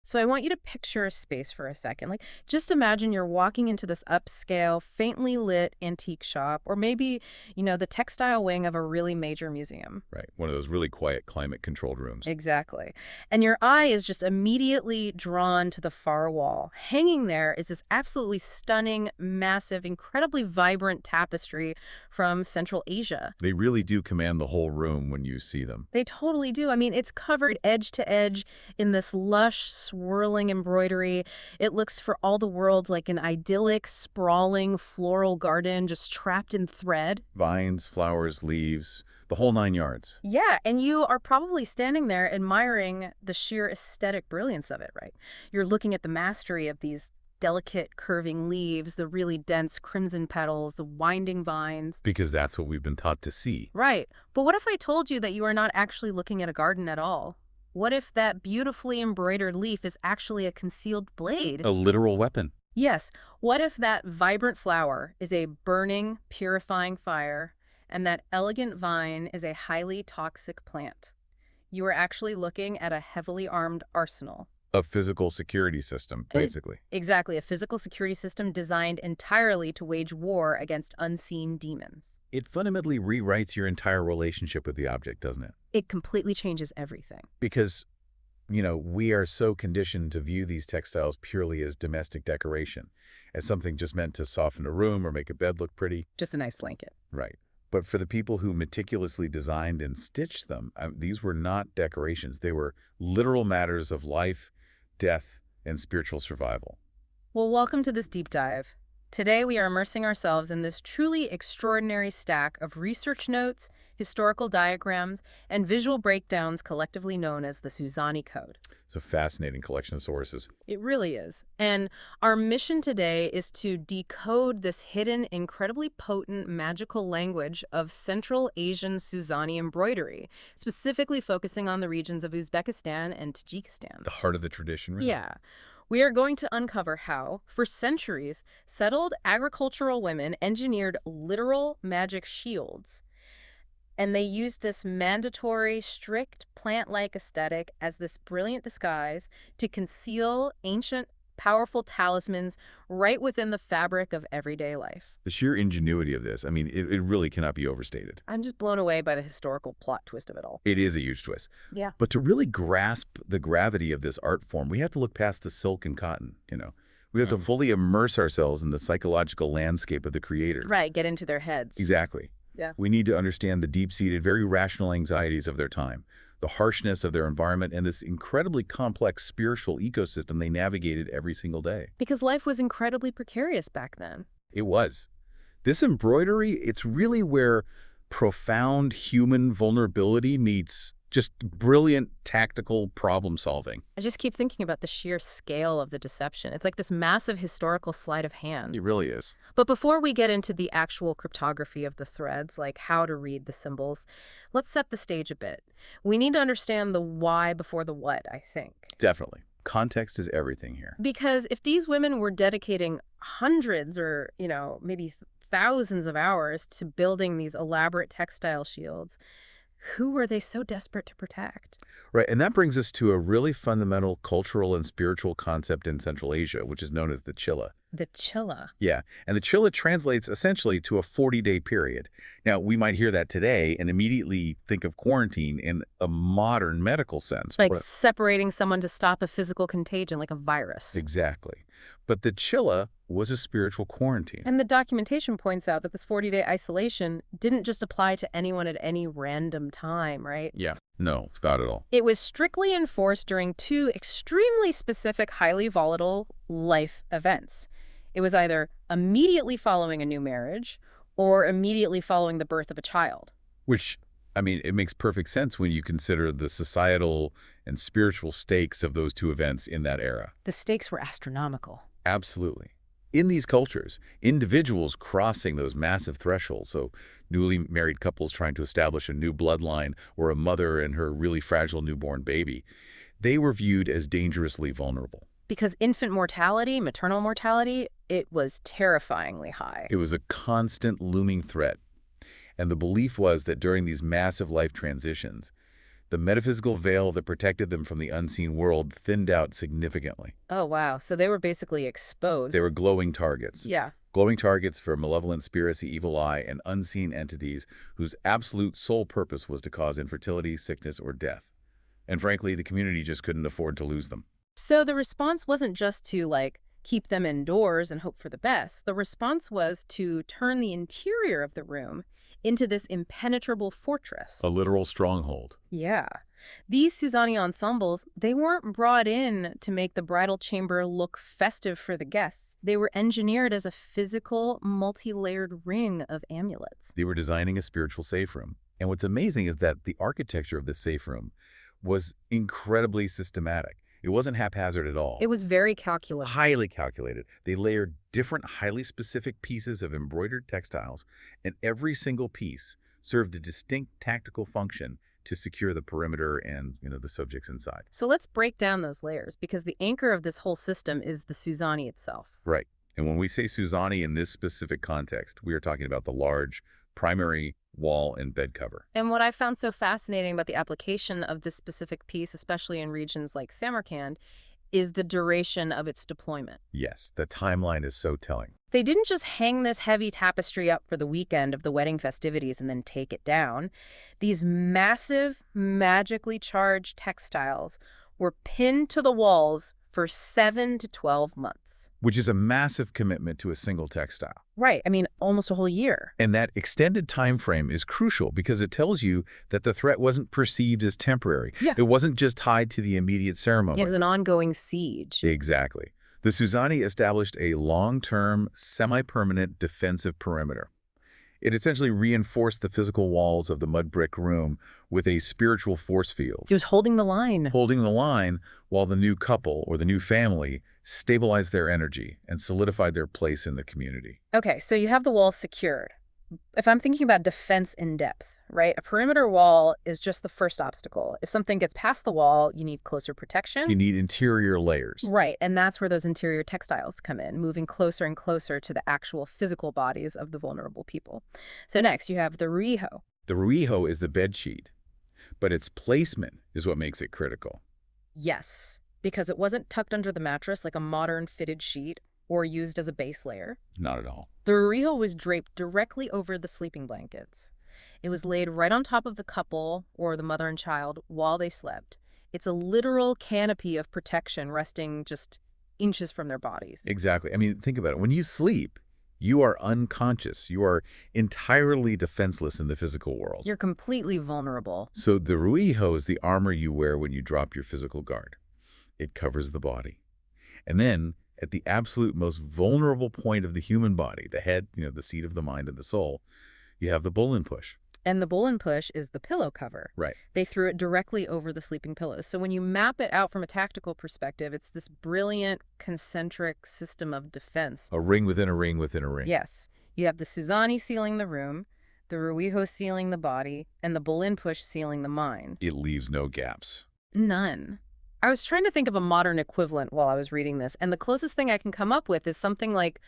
So I want you to picture a space for a second. Like, just imagine you're walking into this upscale, faintly lit antique shop, or maybe, the textile wing of a really major museum. Right. One of those really quiet climate-controlled rooms. Exactly. And your eye is just immediately drawn to the far wall. Hanging there is this absolutely stunning, massive, incredibly vibrant tapestry from Central Asia. They really do command the whole room when you see them. They totally do. I mean, it's covered edge to edge in this lush, swirling embroidery. It looks for all the world like an idyllic, sprawling floral garden just trapped in thread. Vines, flowers, leaves, the whole 9 yards. Yeah, and you are probably standing there admiring the sheer aesthetic brilliance of it, right? You're looking at the mastery of these delicate curving leaves, the really dense crimson petals, the winding vines. Because that's what we've been taught to see. Right. But what if I told you that you are not actually looking at a garden at all? What if that beautifully embroidered leaf is actually a concealed blade? A literal weapon. Yes. What if that vibrant flower is a burning, purifying fire, and that elegant vine is a highly toxic plant? You are actually looking at a heavily armed arsenal. A physical security system, basically. Exactly, a physical security system designed entirely to wage war against unseen demons. It fundamentally rewrites your entire relationship with the object, doesn't it? It completely changes everything. Because, we are so conditioned to view these textiles purely as domestic decoration, as something just meant to soften a room or make a bed look pretty. Just a nice blanket. Right. But for the people who meticulously designed and stitched them, these were not decorations. They were literal matters of life, death, and spiritual survival. Well, welcome to this deep dive. Today we are immersing ourselves in this truly extraordinary stack of research notes, historical diagrams, and visual breakdowns collectively known as the Suzani Code. It's a fascinating collection of sources. It really is. And our mission today is to decode this hidden, incredibly potent, magical language of Central Asian Suzani embroidery, specifically focusing on the regions of Uzbekistan and Tajikistan. The heart of the tradition, really. Yeah. We are going to uncover how, for centuries, settled agricultural women engineered literal magic shields. And they used this mandatory, strict, plant-like aesthetic as this brilliant disguise to conceal ancient, powerful talismans right within the fabric of everyday life. The sheer ingenuity of this, it really cannot be overstated. I'm just blown away by the historical plot twist of it all. It is a huge twist. Yeah. But to really grasp the gravity of this art form, we have to look past the silk and cotton, We have to fully immerse ourselves in the psychological landscape of the creators. Right, get into their heads. Exactly. Yeah. We need to understand the deep-seated, very rational anxieties of their time, the harshness of their environment, and this incredibly complex spiritual ecosystem they navigated every single day. Because life was incredibly precarious back then. It was. This embroidery, it's really where profound human vulnerability meets just brilliant tactical problem solving. I just keep thinking about the sheer scale of the deception. It's like this massive historical sleight of hand. It really is. But before we get into the actual cryptography of the threads, like how to read the symbols, let's set the stage a bit. We need to understand the why before the what, I think. Definitely. Context is everything here. Because if these women were dedicating hundreds or, maybe thousands of hours to building these elaborate textile shields, who were they so desperate to protect? Right, and that brings us to a really fundamental cultural and spiritual concept in Central Asia, which is known as the chilla. The chilla. Yeah, and the chilla translates essentially to a 40-day period. Now, we might hear that today and immediately think of quarantine in a modern medical sense. Like separating someone to stop a physical contagion, like a virus. Exactly. But the chilla was a spiritual quarantine. And the documentation points out that this 40-day isolation didn't just apply to anyone at any random time, right? Yeah. No, not at all. It was strictly enforced during two extremely specific, highly volatile life events. It was either immediately following a new marriage or immediately following the birth of a child. Which, it makes perfect sense when you consider the societal and spiritual stakes of those two events in that era. The stakes were astronomical. Absolutely. In these cultures, individuals crossing those massive thresholds, so newly married couples trying to establish a new bloodline or a mother and her really fragile newborn baby, they were viewed as dangerously vulnerable. Because infant mortality, maternal mortality, it was terrifyingly high. It was a constant looming threat. And the belief was that during these massive life transitions, The metaphysical veil that protected them from the unseen world thinned out significantly. Oh, wow. So they were basically They exposed. were glowing targets. Yeah. Glowing targets for malevolent spirits, the evil eye, and unseen entities whose absolute sole purpose was to cause infertility, sickness, or death. And frankly, the community just couldn't afford to lose them. So the response wasn't just to, like, keep them indoors and hope for the best. The response was to turn the interior of the room into this impenetrable fortress. A literal stronghold. Yeah. These Suzani ensembles, they weren't brought in to make the bridal chamber look festive for the guests. They were engineered as a physical, multi-layered ring of amulets. They were designing a spiritual safe room. And what's amazing is that the architecture of this safe room was incredibly systematic. It wasn't haphazard at all. It was very calculated. Highly calculated. They layered different highly specific pieces of embroidered textiles, and every single piece served a distinct tactical function to secure the perimeter and, the subjects inside. So let's break down those layers, because the anchor of this whole system is the Suzani itself. Right. And when we say Suzani in this specific context, we are talking about the large primary wall and bed cover. And what I found so fascinating about the application of this specific piece, especially in regions like Samarkand, is the duration of its deployment. Yes, the timeline is so telling. They didn't just hang this heavy tapestry up for the weekend of the wedding festivities and then take it down. These massive, magically charged textiles were pinned to the walls for 7 to 12 months. Which is a massive commitment to a single textile. Right. I mean, almost a whole year. And that extended time frame is crucial because it tells you that the threat wasn't perceived as temporary. Yeah. It wasn't just tied to the immediate ceremony. It was an ongoing siege. Exactly. The Suzani established a long-term, semi-permanent defensive perimeter. It essentially reinforced the physical walls of the mud brick room with a spiritual force field. It was holding the line. Holding the line while the new couple or the new family stabilized their energy and solidified their place in the community. Okay, so you have the walls secured. If I'm thinking about defense in depth, right, a perimeter wall is just the first obstacle. If something gets past the wall, you need closer protection. You need interior layers. Right, and that's where those interior textiles come in, moving closer and closer to the actual physical bodies of the vulnerable people. So next, you have the riho. The riho is the bed sheet, but its placement is what makes it critical. Yes, because it wasn't tucked under the mattress like a modern fitted sheet or used as a base layer. Not at all. The riho was draped directly over the sleeping blankets. It was laid right on top of the couple or the mother and child while they slept. It's a literal canopy of protection resting just inches from their bodies. Exactly. I mean, think about it. When you sleep, you are unconscious. You are entirely defenseless in the physical world. You're completely vulnerable. So the riho is the armor you wear when you drop your physical guard. It covers the body. And then, at the absolute most vulnerable point of the human body, the head, the seat of the mind and the soul, you have the bull and push. And the bull and push is the pillow cover. Right. They threw it directly over the sleeping pillows. So when you map it out from a tactical perspective, it's this brilliant concentric system of defense. A ring within a ring within a ring. Yes. You have the Suzani sealing the room, the riho sealing the body, and the bull and push sealing the mind. It leaves no gaps. None. I was trying to think of a modern equivalent while I was reading this, and the closest thing I can come up with is something like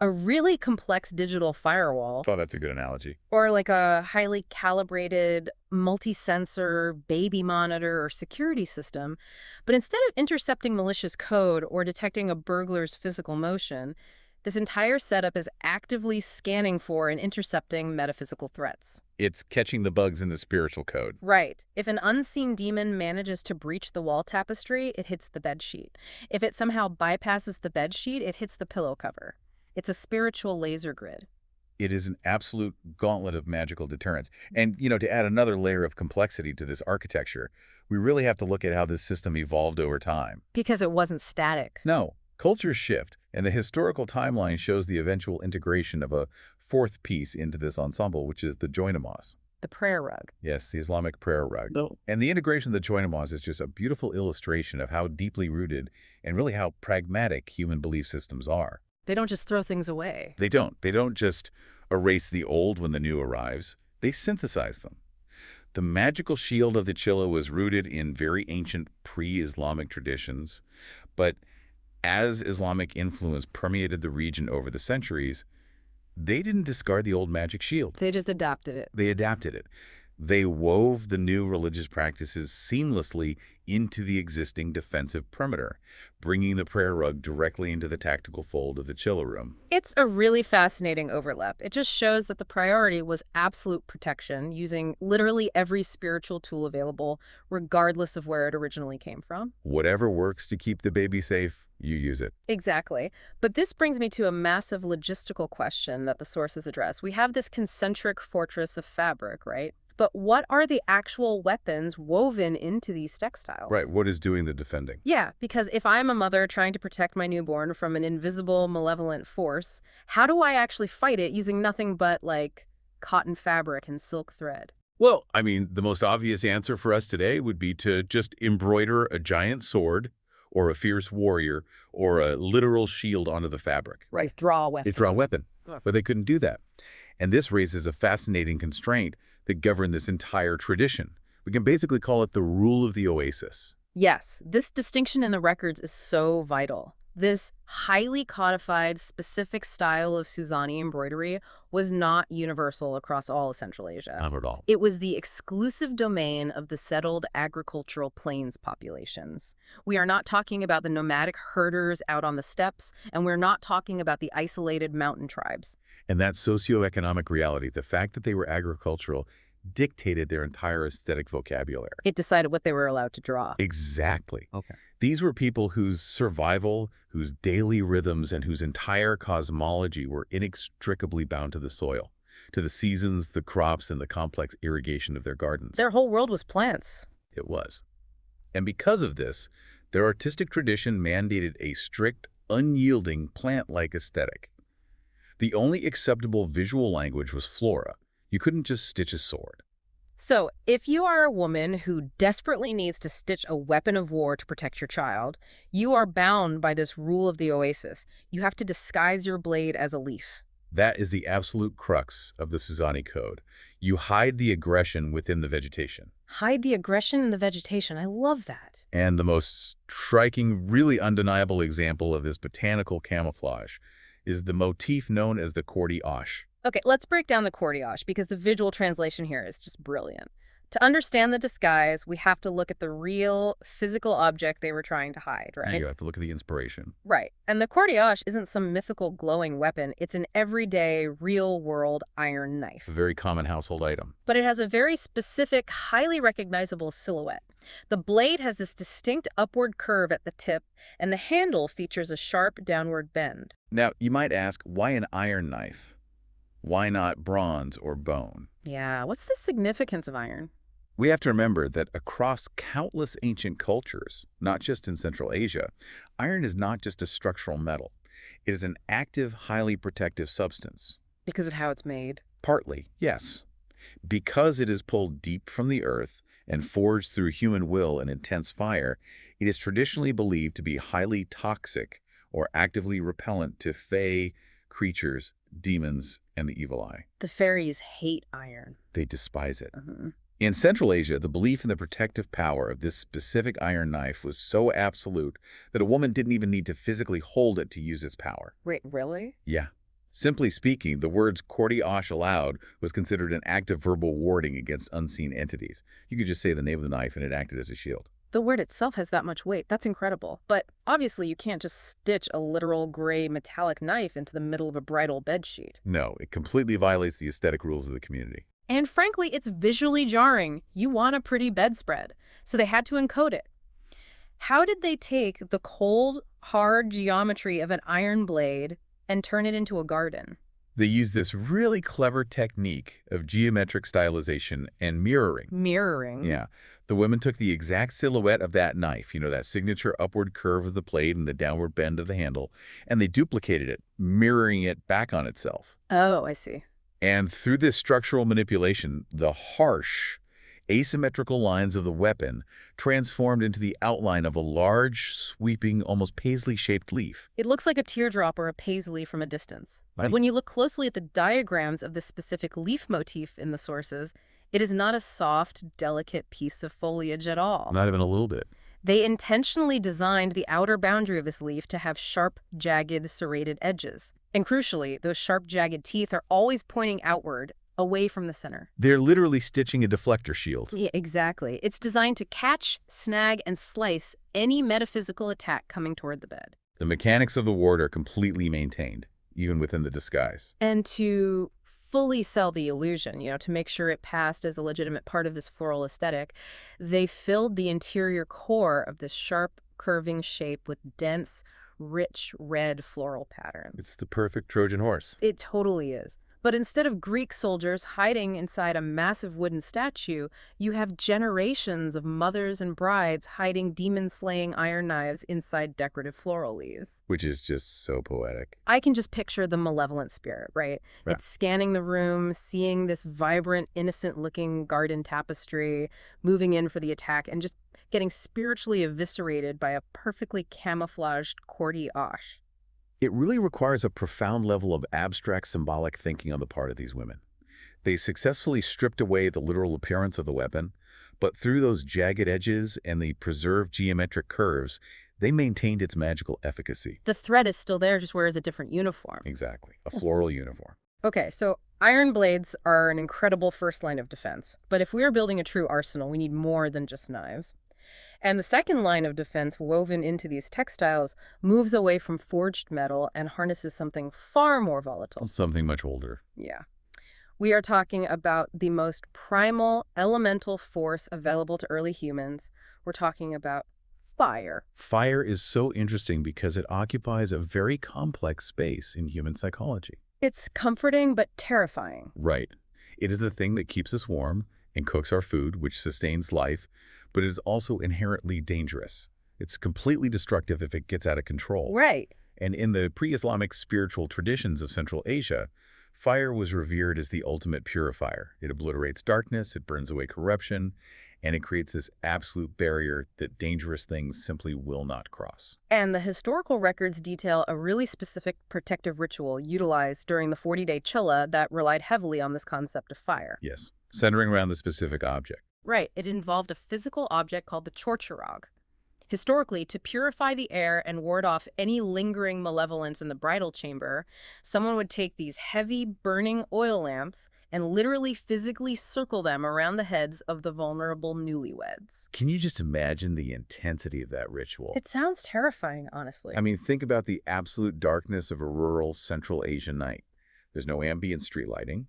a really complex digital firewall. Oh, that's a good analogy. Or like a highly calibrated multi-sensor baby monitor or security system. But instead of intercepting malicious code or detecting a burglar's physical motion, this entire setup is actively scanning for and intercepting metaphysical threats. It's catching the bugs in the spiritual code. Right. If an unseen demon manages to breach the wall tapestry, it hits the bedsheet. If it somehow bypasses the bedsheet, it hits the pillow cover. It's a spiritual laser grid. It is an absolute gauntlet of magical deterrence. And, to add another layer of complexity to this architecture, we really have to look at how this system evolved over time. Because it wasn't static. No, cultures shift, and the historical timeline shows the eventual integration of a fourth piece into this ensemble, which is the joinamos. The prayer rug. Yes, the Islamic prayer rug. No. And the integration of the joinamos is just a beautiful illustration of how deeply rooted and really how pragmatic human belief systems are. They don't just throw things away. They don't. They don't just erase the old when the new arrives. They synthesize them. The magical shield of the Chilla was rooted in very ancient pre-Islamic traditions, but as Islamic influence permeated the region over the centuries, they didn't discard the old magic shield. They just adapted it. They adapted it. They wove the new religious practices seamlessly into the existing defensive perimeter, bringing the prayer rug directly into the tactical fold of the chiller room. It's a really fascinating overlap. It just shows that the priority was absolute protection, using literally every spiritual tool available, regardless of where it originally came from. Whatever works to keep the baby safe, you use it. Exactly. But this brings me to a massive logistical question that the sources address. We have this concentric fortress of fabric, right? But what are the actual weapons woven into these textiles? Right, what is doing the defending? Yeah, because if I'm a mother trying to protect my newborn from an invisible, malevolent force, how do I actually fight it using nothing but, like, cotton fabric and silk thread? Well, I mean, the most obvious answer for us today would be to just embroider a giant sword or a fierce warrior or a literal shield onto the fabric. Right, draw a weapon. It's draw a weapon, but they couldn't do that. And this raises a fascinating constraint that governed this entire tradition. We can basically call it the rule of the oasis. Yes, this distinction in the records is so vital. This highly codified, specific style of Suzani embroidery was not universal across all of Central Asia. Not at all. It was the exclusive domain of the settled agricultural plains populations. We are not talking about the nomadic herders out on the steppes, and we're not talking about the isolated mountain tribes. And that socioeconomic reality, the fact that they were agricultural, dictated their entire aesthetic vocabulary. It decided what they were allowed to draw. Exactly. Okay. These were people whose survival, whose daily rhythms, and whose entire cosmology were inextricably bound to the soil, to the seasons, the crops, and the complex irrigation of their gardens. Their whole world was plants. It was. And because of this, their artistic tradition mandated a strict, unyielding, plant-like aesthetic. The only acceptable visual language was flora. You couldn't just stitch a sword. So, if you are a woman who desperately needs to stitch a weapon of war to protect your child, you are bound by this rule of the oasis. You have to disguise your blade as a leaf. That is the absolute crux of the Suzani code. You hide the aggression within the vegetation. Hide the aggression in the vegetation. I love that. And the most striking, really undeniable example of this botanical camouflage is the motif known as the courtiage. Okay, let's break down the courtiage because the visual translation here is just brilliant. To understand the disguise, we have to look at the real physical object they were trying to hide, right? You have to look at the inspiration. Right. And the courtiage isn't some mythical glowing weapon. It's an everyday, real-world iron knife. A very common household item. But it has a very specific, highly recognizable silhouette. The blade has this distinct upward curve at the tip, and the handle features a sharp downward bend. Now, you might ask, why an iron knife? Why not bronze or bone? Yeah, what's the significance of iron? We have to remember that across countless ancient cultures, not just in Central Asia, iron is not just a structural metal. It is an active, highly protective substance. Because of how it's made. Partly, yes. Because it is pulled deep from the earth and forged through human will and intense fire, it is traditionally believed to be highly toxic or actively repellent to fey, creatures, demons, and the evil eye. The fairies hate iron. They despise it. Mm-hmm. In Central Asia, the belief in the protective power of this specific iron knife was so absolute that a woman didn't even need to physically hold it to use its power. Wait, really? Yeah. Simply speaking, the words courtiage aloud was considered an act of verbal warding against unseen entities. You could just say the name of the knife and it acted as a shield. The word itself has that much weight. That's incredible. But obviously you can't just stitch a literal gray metallic knife into the middle of a bridal bedsheet. No, it completely violates the aesthetic rules of the community. And frankly, it's visually jarring. You want a pretty bedspread. So they had to encode it. How did they take the cold, hard geometry of an iron blade and turn it into a garden? They used this really clever technique of geometric stylization and mirroring. Mirroring? Yeah. The women took the exact silhouette of that knife, that signature upward curve of the blade and the downward bend of the handle, and they duplicated it, mirroring it back on itself. Oh, I see. And through this structural manipulation, the harsh, asymmetrical lines of the weapon transformed into the outline of a large, sweeping, almost paisley-shaped leaf. It looks like a teardrop or a paisley from a distance. Right. When you look closely at the diagrams of this specific leaf motif in the sources, it is not a soft, delicate piece of foliage at all. Not even a little bit. They intentionally designed the outer boundary of this leaf to have sharp, jagged, serrated edges. And crucially, those sharp, jagged teeth are always pointing outward, away from the center. They're literally stitching a deflector shield. Yeah, exactly. It's designed to catch, snag, and slice any metaphysical attack coming toward the bed. The mechanics of the ward are completely maintained, even within the disguise. And to fully sell the illusion, to make sure it passed as a legitimate part of this floral aesthetic, they filled the interior core of this sharp, curving shape with dense, rich red floral patterns. It's the perfect Trojan horse. It totally is. But instead of Greek soldiers hiding inside a massive wooden statue, you have generations of mothers and brides hiding demon-slaying iron knives inside decorative floral leaves. Which is just so poetic. I can just picture the malevolent spirit, right? Right. It's scanning the room, seeing this vibrant, innocent-looking garden tapestry, moving in for the attack, and just getting spiritually eviscerated by a perfectly camouflaged courtier. It really requires a profound level of abstract symbolic thinking on the part of these women. They successfully stripped away the literal appearance of the weapon, but through those jagged edges and the preserved geometric curves, they maintained its magical efficacy. The thread is still there, just wears a different uniform. Exactly. A floral uniform. Okay, so iron blades are an incredible first line of defense. But if we are building a true arsenal, we need more than just knives. And the second line of defense woven into these textiles moves away from forged metal and harnesses something far more volatile. Something much older. Yeah. We are talking about the most primal, elemental force available to early humans. We're talking about fire. Fire is so interesting because it occupies a very complex space in human psychology. It's comforting but terrifying. Right. It is the thing that keeps us warm and cooks our food, which sustains life, but it is also inherently dangerous. It's completely destructive if it gets out of control. Right. And in the pre-Islamic spiritual traditions of Central Asia, fire was revered as the ultimate purifier. It obliterates darkness, it burns away corruption, and it creates this absolute barrier that dangerous things simply will not cross. And the historical records detail a really specific protective ritual utilized during the 40-day chilla that relied heavily on this concept of fire. Yes, centering around the specific object. Right. It involved a physical object called the chorchirag. Historically, to purify the air and ward off any lingering malevolence in the bridal chamber, someone would take these heavy, burning oil lamps and literally physically circle them around the heads of the vulnerable newlyweds. Can you just imagine the intensity of that ritual? It sounds terrifying, honestly. I mean, think about the absolute darkness of a rural Central Asian night. There's no ambient street lighting.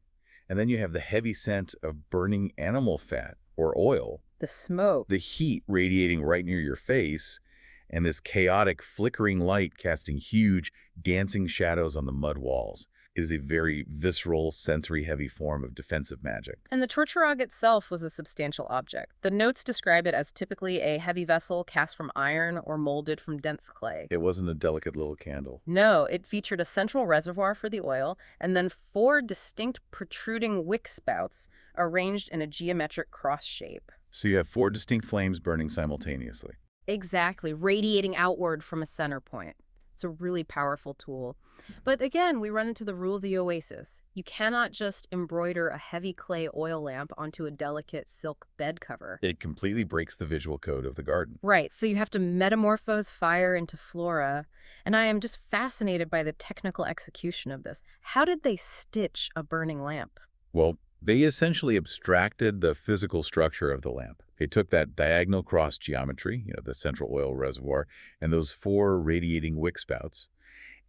And then you have the heavy scent of burning animal fat or oil, the smoke, the heat radiating right near your face, and this chaotic flickering light casting huge dancing shadows on the mud walls. It is a very visceral, sensory-heavy form of defensive magic. And the chorchirag itself was a substantial object. The notes describe it as typically a heavy vessel cast from iron or molded from dense clay. It wasn't a delicate little candle. No, it featured a central reservoir for the oil and then 4 distinct protruding wick spouts arranged in a geometric cross shape. So you have 4 distinct flames burning simultaneously. Exactly, radiating outward from a center point. It's a really powerful tool. But again, we run into the rule of the oasis. You cannot just embroider a heavy clay oil lamp onto a delicate silk bed cover. It completely breaks the visual code of the garden. Right, so you have to metamorphose fire into flora. And I am just fascinated by the technical execution of this. How did they stitch a burning lamp? Well, they essentially abstracted the physical structure of the lamp. They took that diagonal cross geometry, the central oil reservoir, and those 4 radiating wick spouts,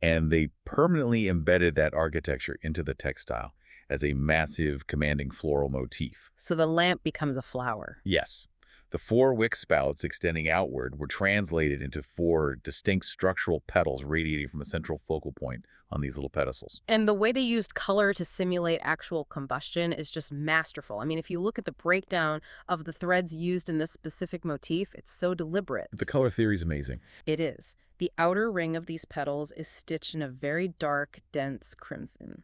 and they permanently embedded that architecture into the textile as a massive, commanding floral motif. So the lamp becomes a flower. Yes. The 4 wick spouts extending outward were translated into 4 distinct structural petals radiating from a central focal point on these little pedestals. And the way they used color to simulate actual combustion is just masterful. I mean, if you look at the breakdown of the threads used in this specific motif, it's so deliberate. The color theory is amazing. It is. The outer ring of these petals is stitched in a very dark, dense crimson.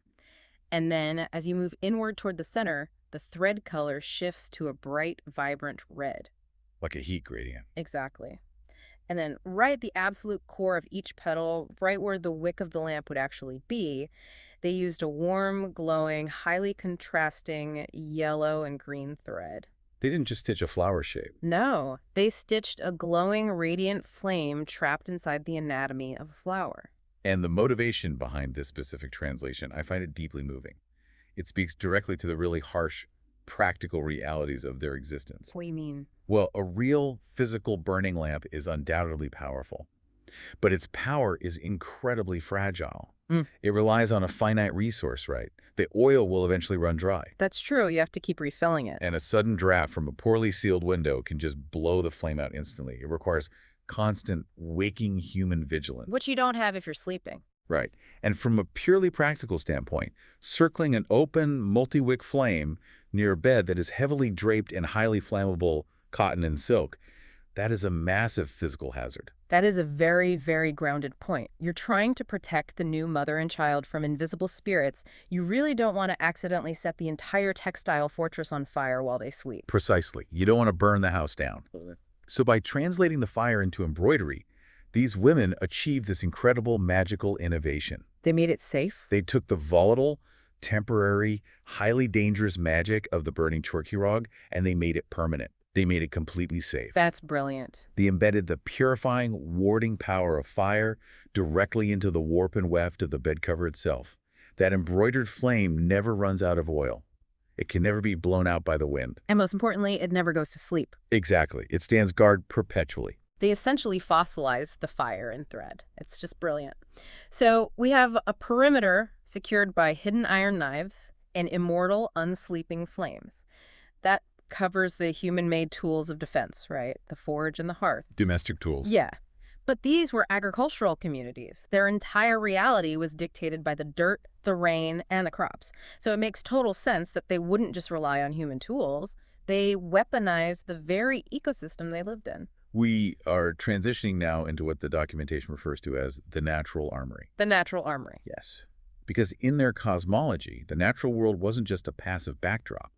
And then, as you move inward toward the center, the thread color shifts to a bright, vibrant red. Like a heat gradient. Exactly. And then right at the absolute core of each petal, right where the wick of the lamp would actually be, they used a warm, glowing, highly contrasting yellow and green thread. They didn't just stitch a flower shape. No, they stitched a glowing, radiant flame trapped inside the anatomy of a flower. And the motivation behind this specific translation, I find it deeply moving. It speaks directly to the really harsh, practical realities of their existence. What do you mean? Well, a real physical burning lamp is undoubtedly powerful, but its power is incredibly fragile. Mm. It relies on a finite resource, right? The oil will eventually run dry, That's true. You have to keep refilling it. and a sudden draft from a poorly sealed window can just blow the flame out instantly. It requires constant waking human vigilance. Which you don't have if you're sleeping. Right. And from a purely practical standpoint, circling an open, multi-wick flame near a bed that is heavily draped in highly flammable cotton and silk, that is a massive physical hazard. That is a very, very grounded point. You're trying to protect the new mother and child from invisible spirits. You really don't want to accidentally set the entire textile fortress on fire while they sleep. Precisely. You don't want to burn the house down. So by translating the fire into embroidery, these women achieved this incredible magical innovation. They made it safe? They took the volatile, temporary, highly dangerous magic of the burning chorkirog and they made it permanent. They made it completely safe. That's brilliant. They embedded the purifying, warding power of fire directly into the warp and weft of the bed cover itself. That embroidered flame never runs out of oil. It can never be blown out by the wind. And most importantly, it never goes to sleep. Exactly. It stands guard perpetually. They essentially fossilize the fire in thread. It's just brilliant. So we have a perimeter secured by hidden iron knives and immortal, unsleeping flames. That covers the human-made tools of defense, right? The forge and the hearth. Domestic tools. Yeah. But these were agricultural communities. Their entire reality was dictated by the dirt, the rain, and the crops. So it makes total sense that they wouldn't just rely on human tools. They weaponized the very ecosystem they lived in. We are transitioning now into what the documentation refers to as the natural armory. The natural armory. Yes. Because in their cosmology, the natural world wasn't just a passive backdrop.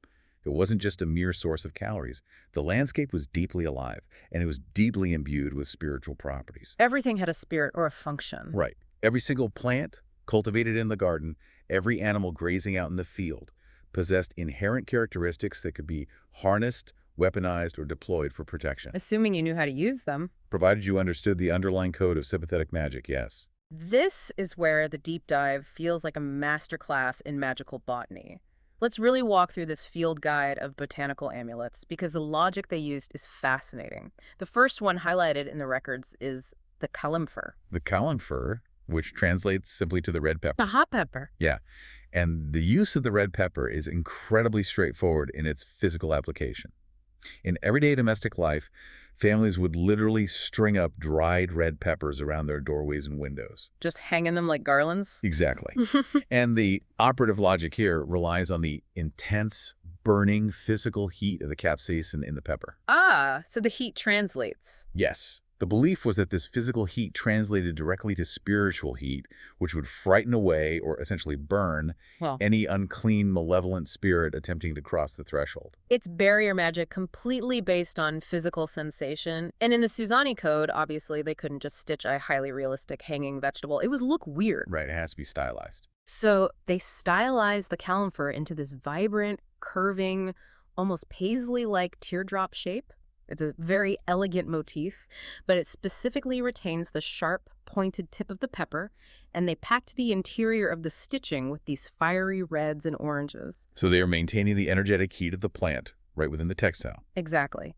It wasn't just a mere source of calories. The landscape was deeply alive, and it was deeply imbued with spiritual properties. Everything had a spirit or a function. Right. Every single plant cultivated in the garden, every animal grazing out in the field, possessed inherent characteristics that could be harnessed, weaponized, or deployed for protection. Assuming you knew how to use them. Provided you understood the underlying code of sympathetic magic, yes. This is where the deep dive feels like a masterclass in magical botany. Let's really walk through this field guide of botanical amulets because the logic they used is fascinating. The first one highlighted in the records is the calympher. The calympher, which translates simply to the red pepper. The hot pepper. Yeah. And the use of the red pepper is incredibly straightforward in its physical application. In everyday domestic life, families would literally string up dried red peppers around their doorways and windows. Just hanging them like garlands? Exactly. And the operative logic here relies on the intense, burning physical heat of the capsaicin in the pepper. Ah, so the heat translates. Yes. The belief was that this physical heat translated directly to spiritual heat, which would frighten away or essentially burn any unclean, malevolent spirit attempting to cross the threshold. It's barrier magic completely based on physical sensation. And in the Suzani code, obviously, they couldn't just stitch a highly realistic hanging vegetable. It would look weird. Right, it has to be stylized. So they stylized the calympher into this vibrant, curving, almost paisley-like teardrop shape. It's a very elegant motif, but it specifically retains the sharp, pointed tip of the pepper, and they packed the interior of the stitching with these fiery reds and oranges. So they are maintaining the energetic heat of the plant right within the textile. Exactly.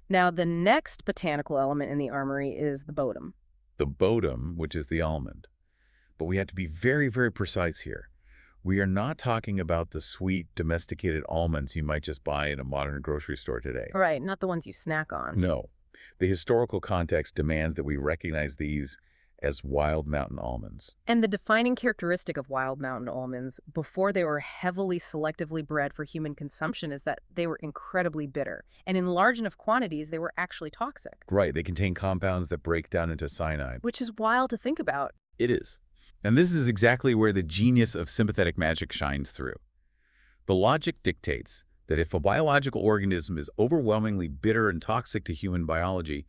Now, the next botanical element in the armory is the bodum. The bodum, which is the almond. But we have to be very, very precise here. We are not talking about the sweet, domesticated almonds you might just buy in a modern grocery store today. Right, not the ones you snack on. No. The historical context demands that we recognize these as wild mountain almonds. And the defining characteristic of wild mountain almonds before they were heavily selectively bred for human consumption is that they were incredibly bitter. And in large enough quantities, they were actually toxic. Right, they contain compounds that break down into cyanide. Which is wild to think about. It is. And this is exactly where the genius of sympathetic magic shines through. The logic dictates that if a biological organism is overwhelmingly bitter and toxic to human biology,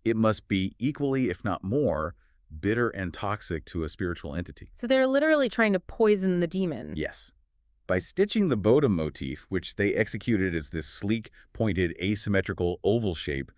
it must be equally, if not more, bitter and toxic to a spiritual entity. So they're literally trying to poison the demon. Yes. By stitching the bodum motif, which they executed as this sleek, pointed, asymmetrical oval shape,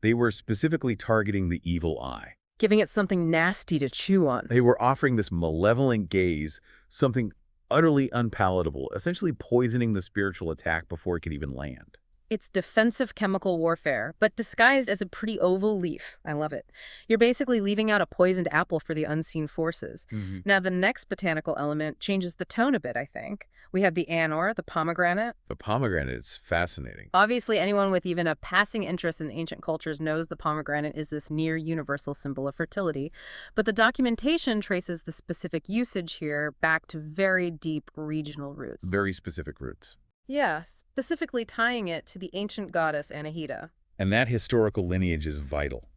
they were specifically targeting the evil eye. Giving it something nasty to chew on. They were offering this malevolent gaze, something utterly unpalatable, essentially poisoning the spiritual attack before it could even land. It's defensive chemical warfare, but disguised as a pretty oval leaf. I love it. You're basically leaving out a poisoned apple for the unseen forces. Hmm. Now, the next botanical element changes the tone a bit, I think. We have the anor, the pomegranate. The pomegranate is fascinating. Obviously, anyone with even a passing interest in ancient cultures knows the pomegranate is this near universal symbol of fertility, but the documentation traces the specific usage here back to very deep regional roots. Very specific roots. Yeah, specifically tying it to the ancient goddess Anahita. And that historical lineage is vital.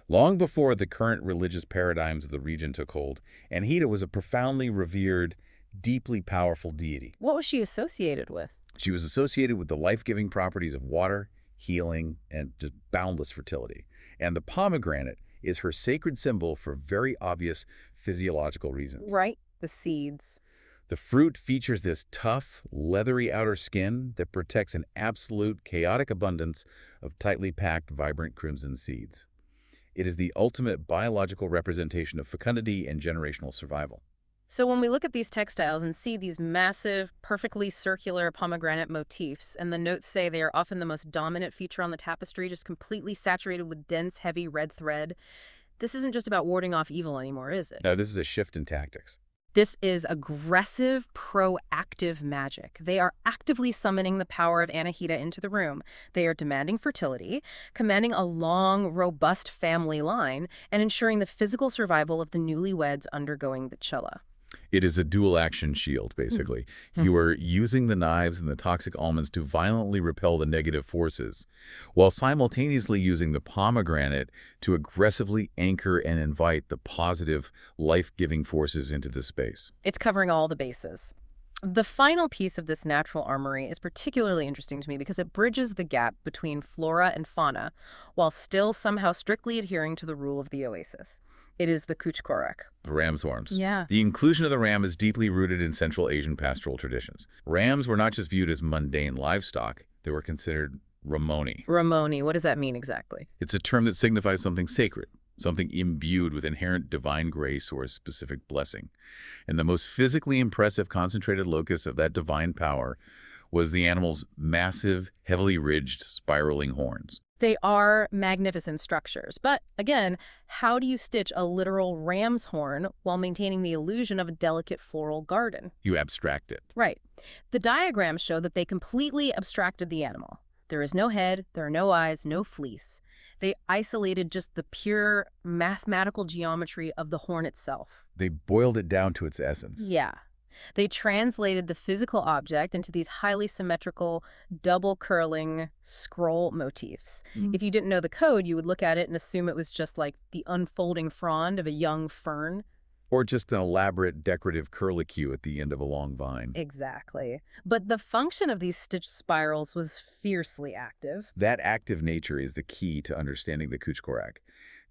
Long before the current religious paradigms of the region took hold, Anahita was a profoundly revered, deeply powerful deity. What was she associated with? She was associated with the life-giving properties of water, healing, and just boundless fertility. And the pomegranate is her sacred symbol for very obvious physiological reasons. Right, the seeds. The fruit features this tough, leathery outer skin that protects an absolute, chaotic abundance of tightly packed, vibrant crimson seeds. It is the ultimate biological representation of fecundity and generational survival. So when we look at these textiles and see these massive, perfectly circular pomegranate motifs, and the notes say they are often the most dominant feature on the tapestry, just completely saturated with dense, heavy red thread, this isn't just about warding off evil anymore, is it? Now, this is a shift in tactics. This is aggressive, proactive magic. They are actively summoning the power of Anahita into the room. They are demanding fertility, commanding a long, robust family line, and ensuring the physical survival of the newlyweds undergoing the chilla. It is a dual-action shield, basically. You are using the knives and the toxic almonds to violently repel the negative forces, while simultaneously using the pomegranate to aggressively anchor and invite the positive, life-giving forces into the space. It's covering all the bases. The final piece of this natural armory is particularly interesting to me because it bridges the gap between flora and fauna while still somehow strictly adhering to the rule of the oasis. It is the kuchkorak. The ram's horns. Yeah. The inclusion of the ram is deeply rooted in Central Asian pastoral traditions. Rams were not just viewed as mundane livestock, they were considered ramoni. Ramoni, what does that mean exactly? It's a term that signifies something sacred, something imbued with inherent divine grace or a specific blessing. And the most physically impressive concentrated locus of that divine power was the animal's massive, heavily ridged, spiraling horns. They are magnificent structures. But again, how do you stitch a literal ram's horn while maintaining the illusion of a delicate floral garden? You abstract it. Right. The diagrams show that they completely abstracted the animal. There is no head, there are no eyes, no fleece. They isolated just the pure mathematical geometry of the horn itself. They boiled it down to its essence. Yeah. They translated the physical object into these highly symmetrical, double-curling scroll motifs. If you didn't know the code, you would look at it and assume it was just like the unfolding frond of a young fern. Or just an elaborate decorative curlicue at the end of a long vine. Exactly. But the function of these stitched spirals was fiercely active. That active nature is the key to understanding the kuchkorak.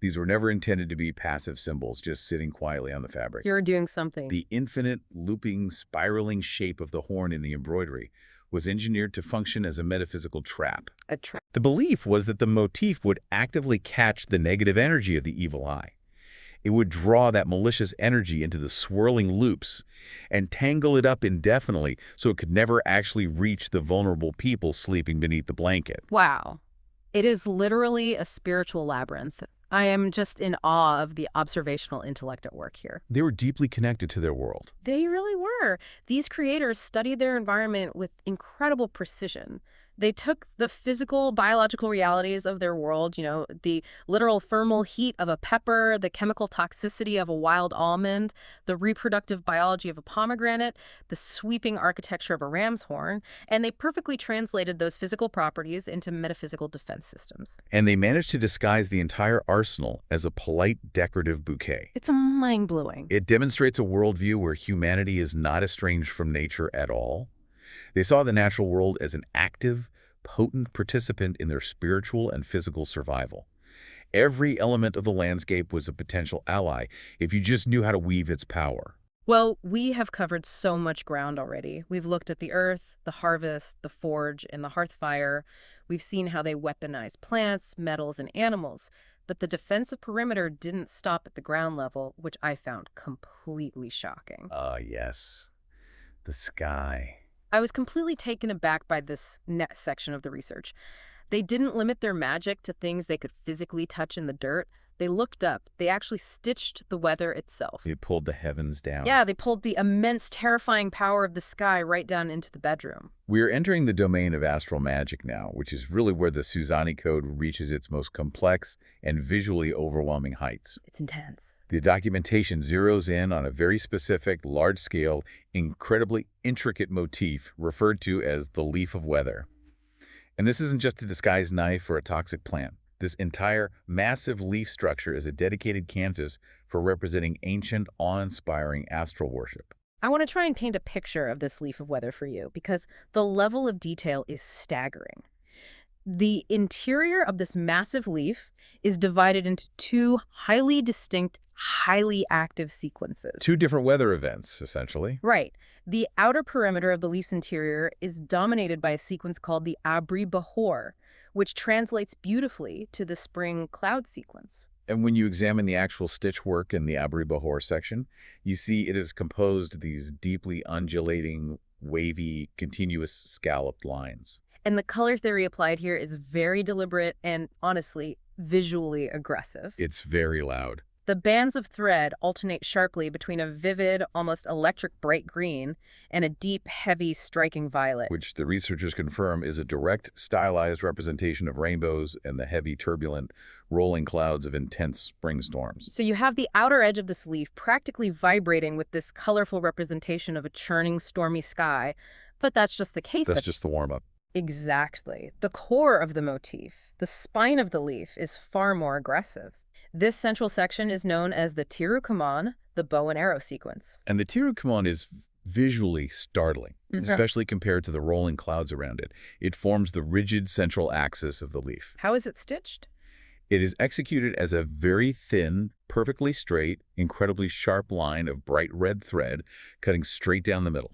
These were never intended to be passive symbols, just sitting quietly on the fabric. You're doing something. The infinite, looping, spiraling shape of the horn in the embroidery was engineered to function as a metaphysical trap. A trap. The belief was that the motif would actively catch the negative energy of the evil eye. It would draw that malicious energy into the swirling loops and tangle it up indefinitely so it could never actually reach the vulnerable people sleeping beneath the blanket. Wow. It is literally a spiritual labyrinth. I am just in awe of the observational intellect at work here. They were deeply connected to their world. They really were. These creators studied their environment with incredible precision. They took the physical, biological realities of their world, the literal thermal heat of a pepper, the chemical toxicity of a wild almond, the reproductive biology of a pomegranate, the sweeping architecture of a ram's horn, and they perfectly translated those physical properties into metaphysical defense systems. And they managed to disguise the entire arsenal as a polite, decorative bouquet. It's mind-blowing. It demonstrates a worldview where humanity is not estranged from nature at all. They saw the natural world as an active, potent participant in their spiritual and physical survival. Every element of the landscape was a potential ally if you just knew how to weave its power. Well, we have covered so much ground already. We've looked at the earth, the harvest, the forge, and the hearth fire. We've seen how they weaponize plants, metals, and animals. But the defensive perimeter didn't stop at the ground level, which I found completely shocking. Yes. The sky. I was completely taken aback by this next section of the research. They didn't limit their magic to things they could physically touch in the dirt. They looked up. They actually stitched the weather itself. It pulled the heavens down. Yeah, they pulled the immense, terrifying power of the sky right down into the bedroom. We're entering the domain of astral magic now, which is really where the Suzani code reaches its most complex and visually overwhelming heights. It's intense. The documentation zeroes in on a very specific, large-scale, incredibly intricate motif referred to as the leaf of weather. And this isn't just a disguised knife or a toxic plant. This entire massive leaf structure is a dedicated canvas for representing ancient, awe-inspiring astral worship. I want to try and paint a picture of this leaf of weather for you because the level of detail is staggering. The interior of this massive leaf is divided into two highly distinct, highly active sequences. Two different weather events, essentially. Right. The outer perimeter of the leaf's interior is dominated by a sequence called the Abri Bahor, which translates beautifully to the spring cloud sequence. And when you examine the actual stitch work in the Abri Bahor section, you see it is composed of these deeply undulating, wavy, continuous scalloped lines. And the color theory applied here is very deliberate and, honestly, visually aggressive. It's very loud. The bands of thread alternate sharply between a vivid, almost electric bright green and a deep, heavy, striking violet. Which the researchers confirm is a direct, stylized representation of rainbows and the heavy, turbulent, rolling clouds of intense spring storms. So you have the outer edge of this leaf practically vibrating with this colorful representation of a churning, stormy sky, but that's just the case. That's just the warm-up. Exactly. The core of the motif, the spine of the leaf, is far more aggressive. This central section is known as the Tiru Kaman, the bow and arrow sequence. And the Tiru Kaman is visually startling, especially compared to the rolling clouds around it. It forms the rigid central axis of the leaf. How is it stitched? It is executed as a very thin, perfectly straight, incredibly sharp line of bright red thread cutting straight down the middle.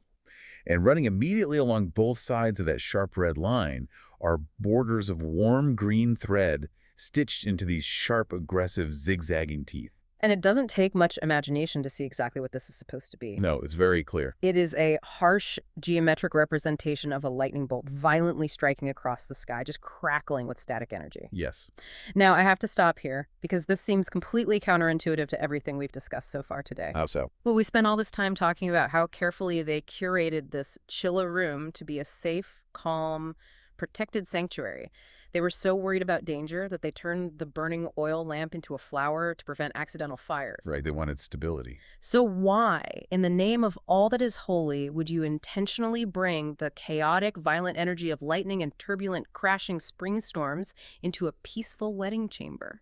And running immediately along both sides of that sharp red line are borders of warm green thread stitched into these sharp, aggressive, zigzagging teeth. And it doesn't take much imagination to see exactly what this is supposed to be. No, it's very clear. It is a harsh geometric representation of a lightning bolt violently striking across the sky, just crackling with static energy. Yes. Now, I have to stop here because this seems completely counterintuitive to everything we've discussed so far today. How so? Well, we spent all this time talking about how carefully they curated this chiller room to be a safe, calm, protected sanctuary. They were so worried about danger that they turned the burning oil lamp into a flower to prevent accidental fires. Right, they wanted stability. So why, in the name of all that is holy, would you intentionally bring the chaotic, violent energy of lightning and turbulent, crashing spring storms into a peaceful wedding chamber?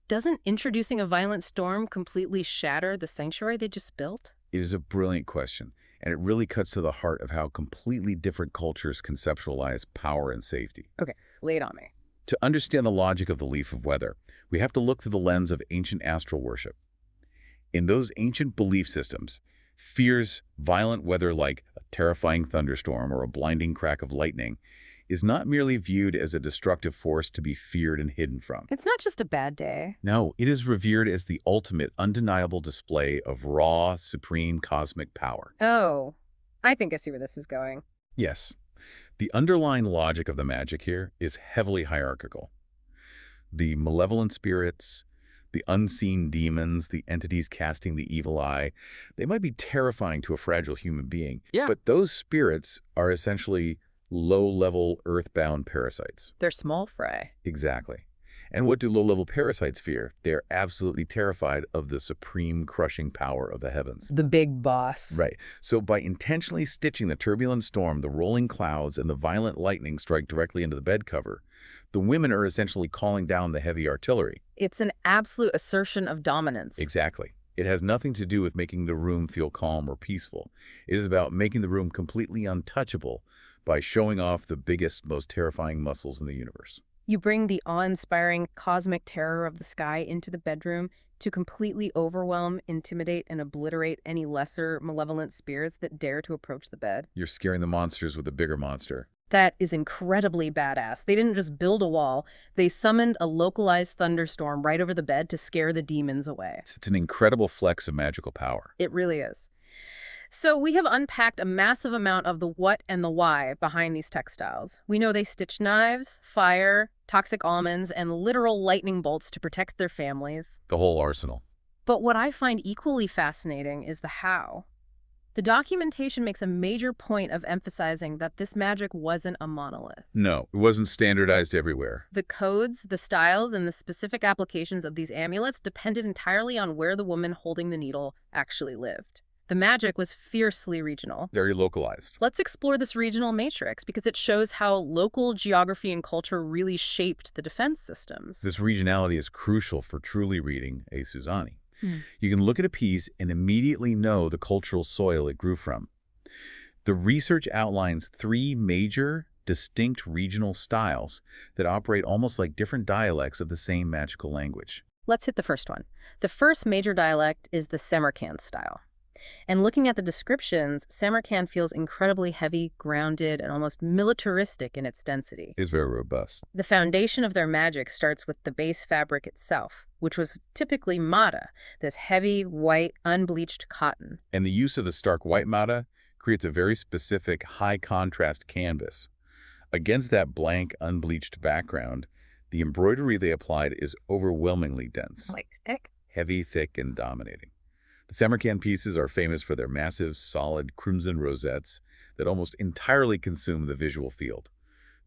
Doesn't introducing a violent storm completely shatter the sanctuary they just built? It is a brilliant question, and it really cuts to the heart of how completely different cultures conceptualize power and safety. Okay, lay it on me. To understand the logic of the leaf of weather, we have to look through the lens of ancient astral worship. In those ancient belief systems, fierce, violent weather like a terrifying thunderstorm or a blinding crack of lightning is not merely viewed as a destructive force to be feared and hidden from. It's not just a bad day. No, it is revered as the ultimate, undeniable display of raw, supreme cosmic power. Oh, I think I see where this is going. Yes. The underlying logic of the magic here is heavily hierarchical. The malevolent spirits, the unseen demons, the entities casting the evil eye, they might be terrifying to a fragile human being. Yeah. But those spirits are essentially low-level, earthbound parasites. They're small fry. Exactly. And what do low-level parasites fear? They're absolutely terrified of the supreme crushing power of the heavens. The big boss. Right. So by intentionally stitching the turbulent storm, the rolling clouds, and the violent lightning strike directly into the bed cover, the women are essentially calling down the heavy artillery. It's an absolute assertion of dominance. Exactly. It has nothing to do with making the room feel calm or peaceful. It is about making the room completely untouchable by showing off the biggest, most terrifying muscles in the universe. You bring the awe-inspiring cosmic terror of the sky into the bedroom to completely overwhelm, intimidate, and obliterate any lesser malevolent spirits that dare to approach the bed. You're scaring the monsters with a bigger monster. That is incredibly badass. They didn't just build a wall. They summoned a localized thunderstorm right over the bed to scare the demons away. It's an incredible flex of magical power. It really is. So we have unpacked a massive amount of the what and the why behind these textiles. We know they stitch knives, fire, toxic almonds, and literal lightning bolts to protect their families. The whole arsenal. But what I find equally fascinating is the how. The documentation makes a major point of emphasizing that this magic wasn't a monolith. No, it wasn't standardized everywhere. The codes, the styles, and the specific applications of these amulets depended entirely on where the woman holding the needle actually lived. The magic was fiercely regional. Very localized. Let's explore this regional matrix because it shows how local geography and culture really shaped the defense systems. This regionality is crucial for truly reading a Suzani. Hmm. You can look at a piece and immediately know the cultural soil it grew from. The research outlines three major, distinct regional styles that operate almost like different dialects of the same magical language. Let's hit the first one. The first major dialect is the Samarkand style. And looking at the descriptions, Samarkand feels incredibly heavy, grounded, and almost militaristic in its density. It's very robust. The foundation of their magic starts with the base fabric itself, which was typically mata, this heavy, white, unbleached cotton. And the use of the stark white mata creates a very specific high-contrast canvas. Against that blank, unbleached background, the embroidery they applied is overwhelmingly dense. Like thick? Heavy, thick, and dominating. The Samarkand pieces are famous for their massive, solid crimson rosettes that almost entirely consume the visual field.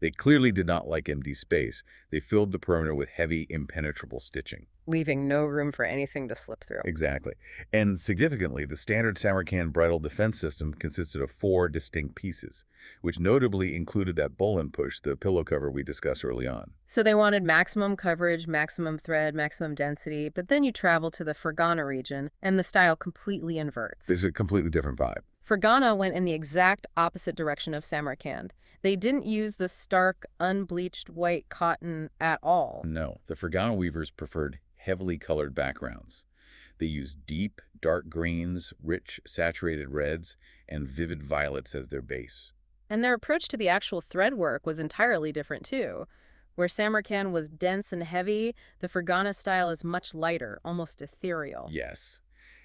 They clearly did not like empty space. They filled the perimeter with heavy, impenetrable stitching. Leaving no room for anything to slip through. Exactly. And significantly, the standard Samarkand bridal defense system consisted of 4 distinct pieces, which notably included that bowl push, the pillow cover we discussed early on. So they wanted maximum coverage, maximum thread, maximum density, but then you travel to the Fergana region, and the style completely inverts. There's a completely different vibe. Fergana went in the exact opposite direction of Samarkand. They didn't use the stark, unbleached white cotton at all. No, the Fergana weavers preferred heavily colored backgrounds. They used deep, dark greens, rich, saturated reds, and vivid violets as their base. And their approach to the actual thread work was entirely different, too. Where Samarkand was dense and heavy, the Fergana style is much lighter, almost ethereal. Yes.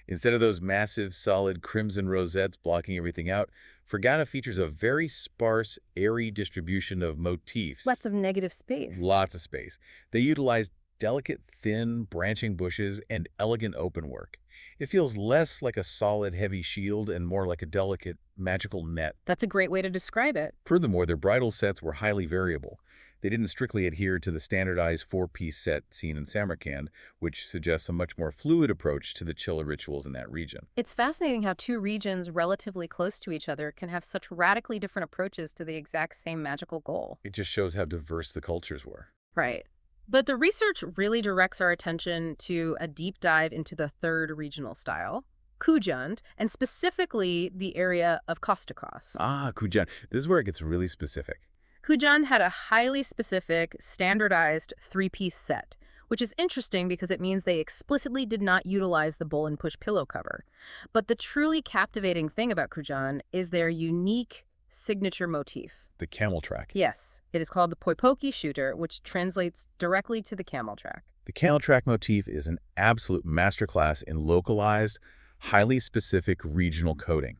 Instead of those massive, solid crimson rosettes blocking everything out, Fergana features a very sparse, airy distribution of motifs. Lots of negative space. Lots of space. They utilized delicate, thin, branching bushes and elegant open work. It feels less like a solid, heavy shield and more like a delicate, magical net. That's a great way to describe it. Furthermore, their bridal sets were highly variable. They didn't strictly adhere to the standardized 4-piece set seen in Samarkand, which suggests a much more fluid approach to the chilla rituals in that region. It's fascinating how two regions relatively close to each other can have such radically different approaches to the exact same magical goal. It just shows how diverse the cultures were. Right. But the research really directs our attention to a deep dive into the third regional style, Khujand, and specifically the area of Kostakos. Ah, Khujand. This is where it gets really specific. Khujand had a highly specific, standardized 3-piece set, which is interesting because it means they explicitly did not utilize the bowl and push pillow cover. But the truly captivating thing about Khujand is their unique signature motif. The camel track. Yes, it is called the poipoki shooter, which translates directly to the camel track. The camel track motif is an absolute masterclass in localized, highly specific regional coding.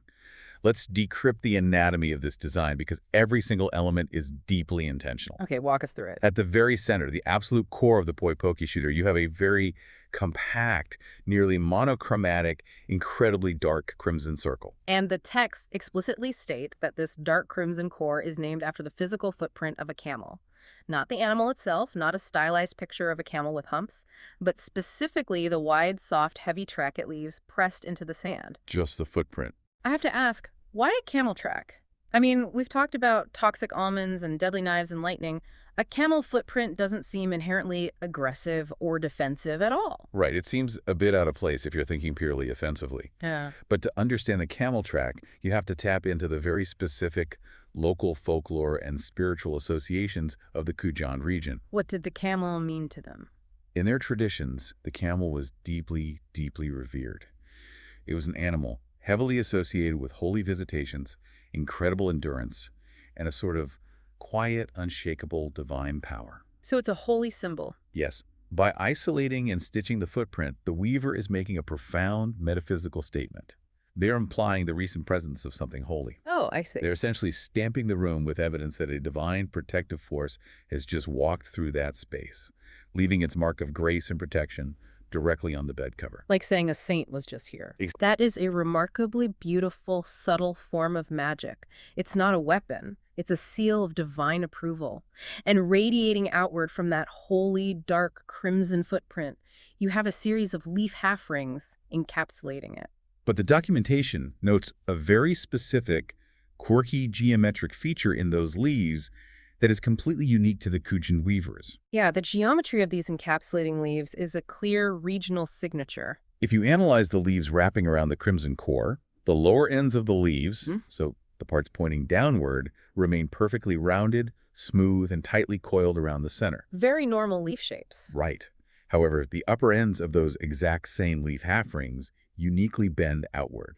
Let's decrypt the anatomy of this design because every single element is deeply intentional. Okay, walk us through it. At the very center, the absolute core of the poipoki shooter, you have a very compact, nearly monochromatic, incredibly dark crimson circle. And the texts explicitly state that this dark crimson core is named after the physical footprint of a camel. Not the animal itself, not a stylized picture of a camel with humps, but specifically the wide, soft, heavy track it leaves pressed into the sand. Just the footprint. I have to ask, why a camel track? I mean, we've talked about toxic almonds and deadly knives and lightning. A camel footprint doesn't seem inherently aggressive or defensive at all. Right. It seems a bit out of place if you're thinking purely offensively. Yeah. But to understand the camel track, you have to tap into the very specific local folklore and spiritual associations of the Khujand region. What did the camel mean to them? In their traditions, the camel was deeply, deeply revered. It was an animal heavily associated with holy visitations, incredible endurance, and a sort of quiet, unshakable divine power. So it's a holy symbol. Yes. By isolating and stitching the footprint, the weaver is making a profound metaphysical statement. They're implying the recent presence of something holy. Oh, I see. They're essentially stamping the room with evidence that a divine protective force has just walked through that space, leaving its mark of grace and protection directly on the bed cover. Like saying a saint was just here. Ex- That is a remarkably beautiful, subtle form of magic. It's not a weapon. It's a seal of divine approval. And radiating outward from that holy, dark, crimson footprint, you have a series of leaf half rings encapsulating it. But the documentation notes a very specific, quirky geometric feature in those leaves that is completely unique to the Khujand weavers. Yeah, the geometry of these encapsulating leaves is a clear regional signature. If you analyze the leaves wrapping around the crimson core, the lower ends of the leaves, so the parts pointing downward, remain perfectly rounded, smooth, and tightly coiled around the center. Very normal leaf shapes. Right. However, the upper ends of those exact same leaf half rings uniquely bend outward.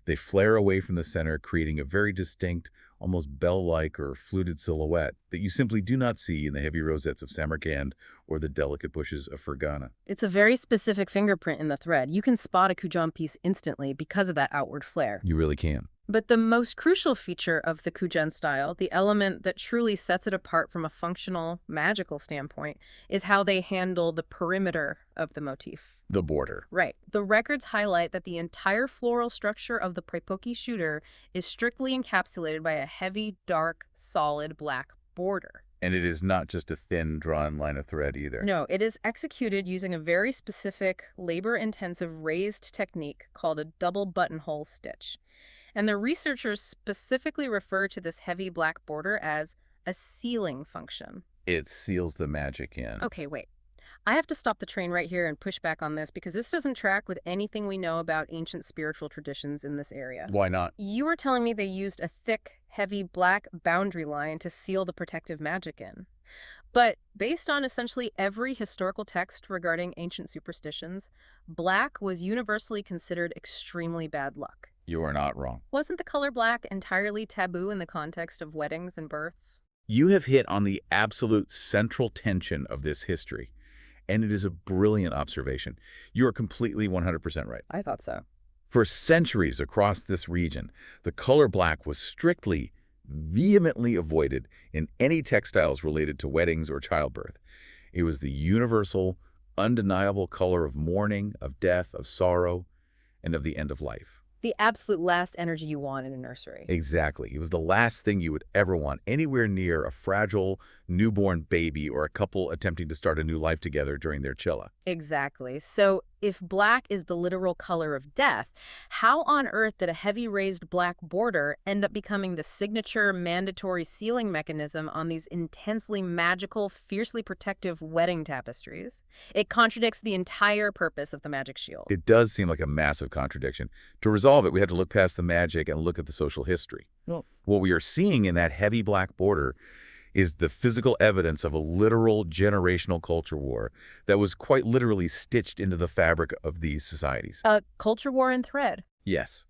They flare away from the center, creating a very distinct, almost bell-like or fluted silhouette that you simply do not see in the heavy rosettes of Samarkand or the delicate bushes of Fergana. It's a very specific fingerprint in the thread. You can spot a Khujand piece instantly because of that outward flare. You really can. But the most crucial feature of the Khujand style, the element that truly sets it apart from a functional, magical standpoint, is how they handle the perimeter of the motif. The border. Right. The records highlight that the entire floral structure of the Prepoki shooter is strictly encapsulated by a heavy, dark, solid black border. And it is not just a thin, drawn line of thread either. No, it is executed using a very specific, labor-intensive raised technique called a double buttonhole stitch. And the researchers specifically refer to this heavy black border as a sealing function. It seals the magic in. Okay, wait. I have to stop the train right here and push back on this because this doesn't track with anything we know about ancient spiritual traditions in this area. Why not? You were telling me they used a thick, heavy black boundary line to seal the protective magic in. But based on essentially every historical text regarding ancient superstitions, black was universally considered extremely bad luck. You are not wrong. Wasn't the color black entirely taboo in the context of weddings and births? You have hit on the absolute central tension of this history, and it is a brilliant observation. You are completely 100% right. I thought so. For centuries across this region, the color black was strictly, vehemently avoided in any textiles related to weddings or childbirth. It was the universal, undeniable color of mourning, of death, of sorrow, and of the end of life. The absolute last energy you want in a nursery. Exactly. It was the last thing you would ever want anywhere near a fragile, newborn baby or a couple attempting to start a new life together during their chilla. Exactly. So if black is the literal color of death, how on earth did a heavy raised black border end up becoming the signature mandatory sealing mechanism on these intensely magical, fiercely protective wedding tapestries? It contradicts the entire purpose of the magic shield. It does seem like a massive contradiction. To resolve it, we had to look past the magic and look at the social history. Well, What we are seeing in that heavy black border is the physical evidence of a literal generational culture war that was quite literally stitched into the fabric of these societies. a culture war in thread. Yes,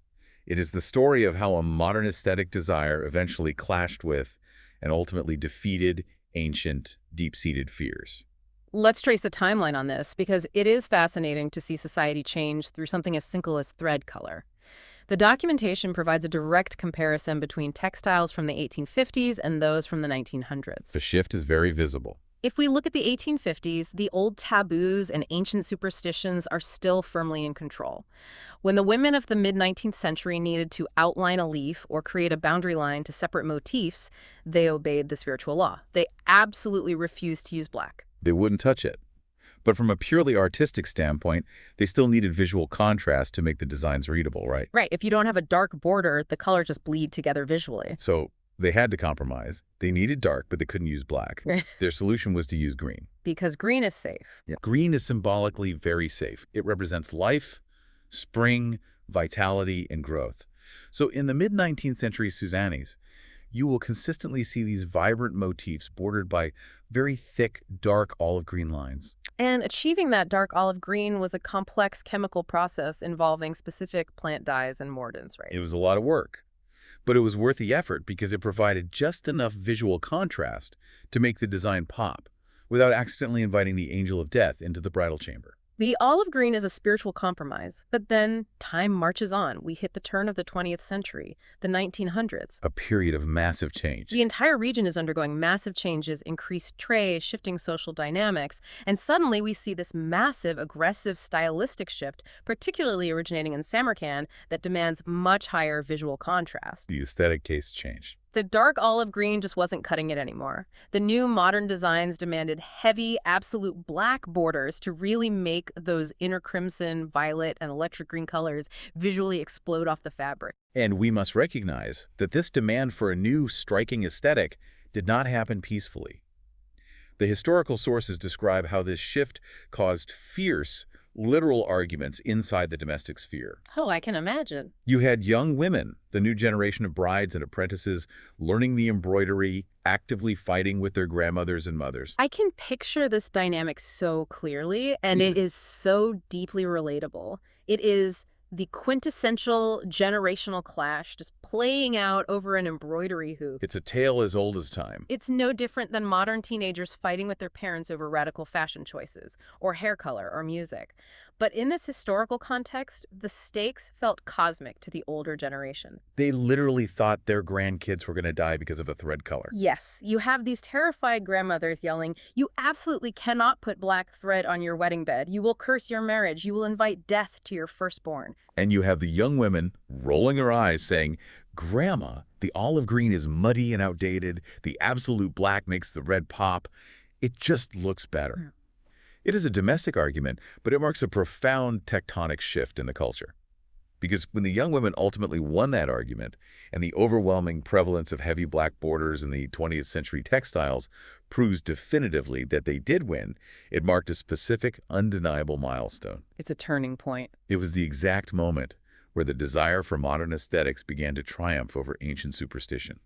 it is the story of how a modern aesthetic desire eventually clashed with and ultimately defeated ancient, deep-seated fears. Let's trace a timeline on this because it is fascinating to see society change through something as simple as thread color. The documentation provides a direct comparison between textiles from the 1850s and those from the 1900s. The shift is very visible. If we look at the 1850s, the old taboos and ancient superstitions are still firmly in control. When the women of the mid-19th century needed to outline a leaf or create a boundary line to separate motifs, they obeyed the spiritual law. They absolutely refused to use black. They wouldn't touch it. But from a purely artistic standpoint, they still needed visual contrast to make the designs readable, right? Right, if you don't have a dark border, the colors just bleed together visually. So they had to compromise. They needed dark, but they couldn't use black. Their solution was to use green. Because green is safe. Green is symbolically very safe. It represents life, spring, vitality, and growth. So in the mid-19th century Suzanis, you will consistently see these vibrant motifs bordered by very thick, dark olive green lines. And achieving that dark olive green was a complex chemical process involving specific plant dyes and mordants, right? It was a lot of work, but it was worth the effort because it provided just enough visual contrast to make the design pop without accidentally inviting the angel of death into the bridal chamber. The olive green is a spiritual compromise, but then time marches on. We hit the turn of the 20th century, the 1900s. A period of massive change. The entire region is undergoing massive changes, increased trade, shifting social dynamics, and suddenly we see this massive, aggressive stylistic shift, particularly originating in Samarkand, that demands much higher visual contrast. The aesthetic case changed. The dark olive green just wasn't cutting it anymore. The new modern designs demanded heavy, absolute black borders to really make those inner crimson, violet, and electric green colors visually explode off the fabric. And we must recognize that this demand for a new, striking aesthetic did not happen peacefully. The historical sources describe how this shift caused fierce, literal arguments inside the domestic sphere. Oh, I can imagine. You had young women, the new generation of brides and apprentices, learning the embroidery, actively fighting with their grandmothers and mothers. I can picture this dynamic so clearly, and it is so deeply relatable. It is the quintessential generational clash just playing out over an embroidery hoop. It's a tale as old as time. It's no different than modern teenagers fighting with their parents over radical fashion choices, or hair color, or music. But in this historical context, the stakes felt cosmic to the older generation. They literally thought their grandkids were going to die because of a thread color. Yes, you have these terrified grandmothers yelling, "You absolutely cannot put black thread on your wedding bed. You will curse your marriage. You will invite death to your firstborn." And you have the young women rolling their eyes saying, "Grandma, the olive green is muddy and outdated. The absolute black makes the red pop. It just looks better." It is a domestic argument, but it marks a profound tectonic shift in the culture. Because when the young women ultimately won that argument, and the overwhelming prevalence of heavy black borders in the 20th century textiles proves definitively that they did win, it marked a specific, undeniable milestone. It's a turning point. It was the exact moment where the desire for modern aesthetics began to triumph over ancient superstition.